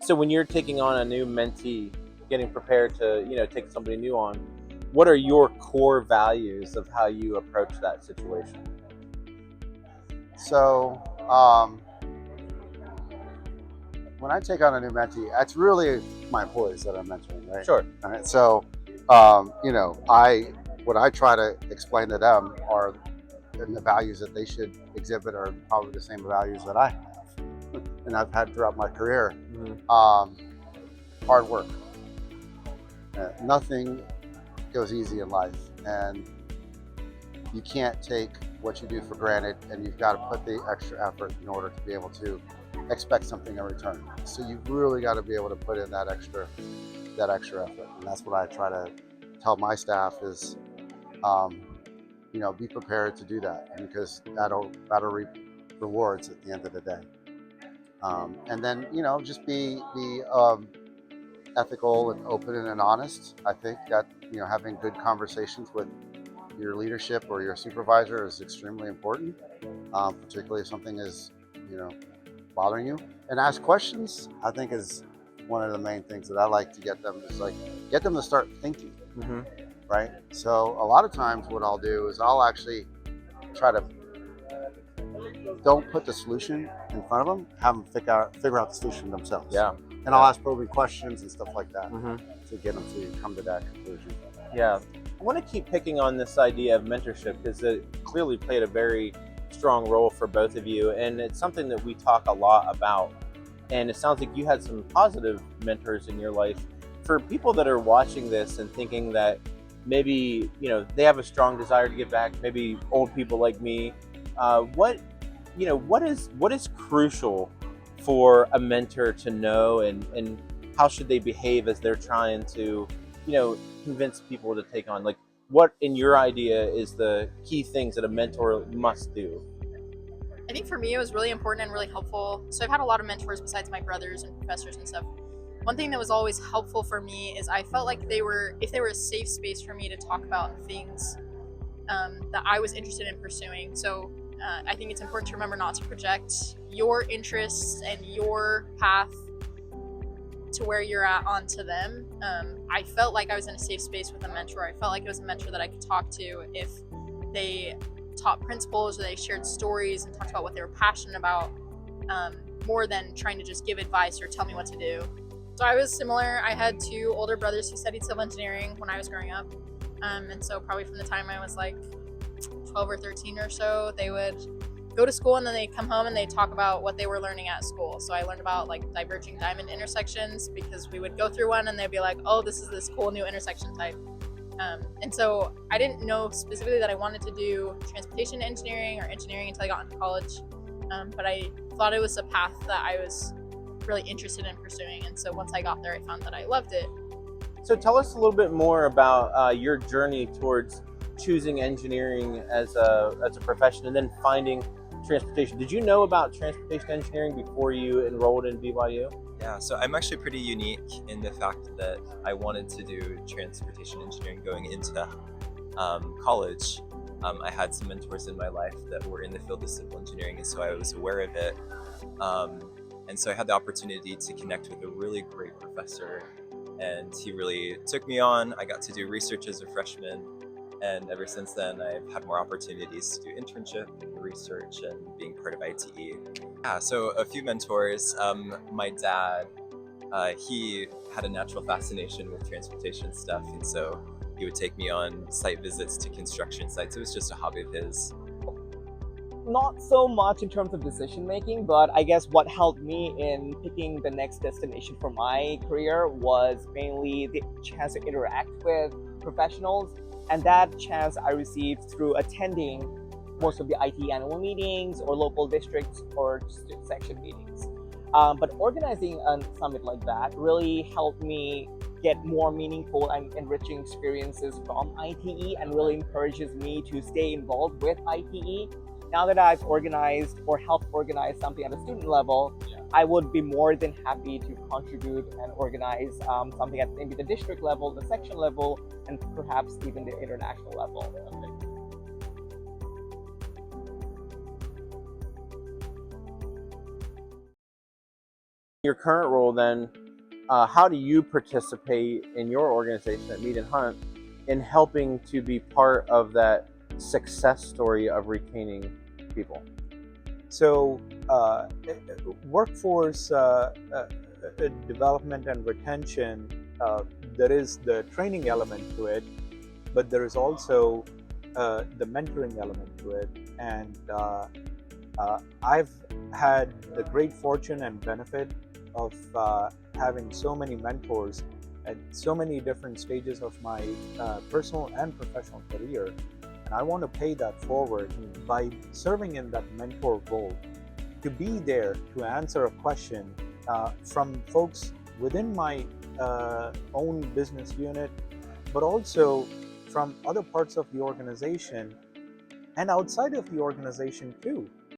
So when you're taking on a new mentee, getting prepared to, take somebody new on, what are your core values of how you approach that situation? So when I take on a new mentee, it's really my employees that I'm mentoring, right? Sure. All right. So I what I try to explain to them are and the values that they should exhibit are probably the same values that I have and I've had throughout my career. Mhm. Um, Hard work. Nothing goes easy in life, and you can't take what you do for granted, and you've got to put the extra effort in order to be able to expect something in return. So you've really got to be able to put in that extra effort, and that's what I try to tell my staff is, um, be prepared to do that because that'll reap rewards at the end of the day. And then just be ethical and open and honest. I think that having good conversations with your leadership or your supervisor is extremely important, particularly if something is you know bothering you. And ask questions, I think, is one of the main things that I like to get them is like get them to start thinking, Mhm. right? So a lot of times what I'll do is I'll actually try to don't put the solution in front of them, have them figure out the solution themselves. Yeah. And I'll ask probing questions and stuff like that Mhm. to get them to come to that conclusion. Yeah. I want to keep picking on this idea of mentorship because it clearly played a very strong role for both of you. And it's something that we talk a lot about. And it sounds like you had some positive mentors in your life. For people that are watching this and thinking that maybe, they have a strong desire to give back, maybe old people like me, what is crucial for a mentor to know, and how should they behave as they're trying to, convince people to take on, like, what in your idea is the key things that a mentor must do? I think for me, it was really important and really helpful. So I've had a lot of mentors besides my brothers and professors and stuff. One thing that was always helpful for me is I felt like if they were a safe space for me to talk about things that I was interested in pursuing. So I think it's important to remember not to project your interests and your path to where you're at onto them. I felt like I was in a safe space with a mentor. I felt like it was a mentor that I could talk to if they taught principles or they shared stories and talked about what they were passionate about, more than trying to just give advice or tell me what to do. So I was similar. I had two older brothers who studied civil engineering when I was growing up. And so probably from the time I was like 12 or 13 or so, they would go to school and then they'd come home and they'd talk about what they were learning at school. So I learned about like diverging diamond intersections because we would go through one and they'd be like, oh, this is this cool new intersection type. And so I didn't know specifically that I wanted to do transportation engineering or engineering until I got into college. But I thought it was a path that I was really interested in pursuing. And so once I got there, I found that I loved it. So tell us a little bit more about your journey towards choosing engineering as a profession, and then finding transportation. Did you know about transportation engineering before you enrolled in BYU? Yeah, so I'm actually pretty unique in the fact that I wanted to do transportation engineering going into college. I had some mentors in my life that were in the field of civil engineering, and so I was aware of it. Um, and so I had the opportunity to connect with a really great professor, and he really took me on. I got to do research as a freshman, and ever since then, I've had more opportunities to do internship, research, and being part of ITE. Yeah, so a few mentors. My dad, he had a natural fascination with transportation stuff, and so he would take me on site visits to construction sites. It was just a hobby of his. Not so much in terms of decision making, but I guess what helped me in picking the next destination for my career was mainly the chance to interact with professionals, and that chance I received through attending most of the IT annual meetings or local districts or section meetings. But organizing a summit like that really helped me get more meaningful and enriching experiences from ITE, and really encourages me to stay involved with ITE. Now that I've organized or helped organize something at a student level, I would be more than happy to contribute and organize something at maybe the district level, the section level, and perhaps even the international level. Your current role, then, how do you participate in your organization at Meet and Hunt in helping to be part of that success story of retaining people? So, workforce development and retention, there is the training element to it, but there is also the mentoring element to it. And I've had the great fortune and benefit of having so many mentors at so many different stages of my personal and professional career. And I want to pay that forward by serving in that mentor role, to be there to answer a question from folks within my own business unit, but also from other parts of the organization and outside of the organization too.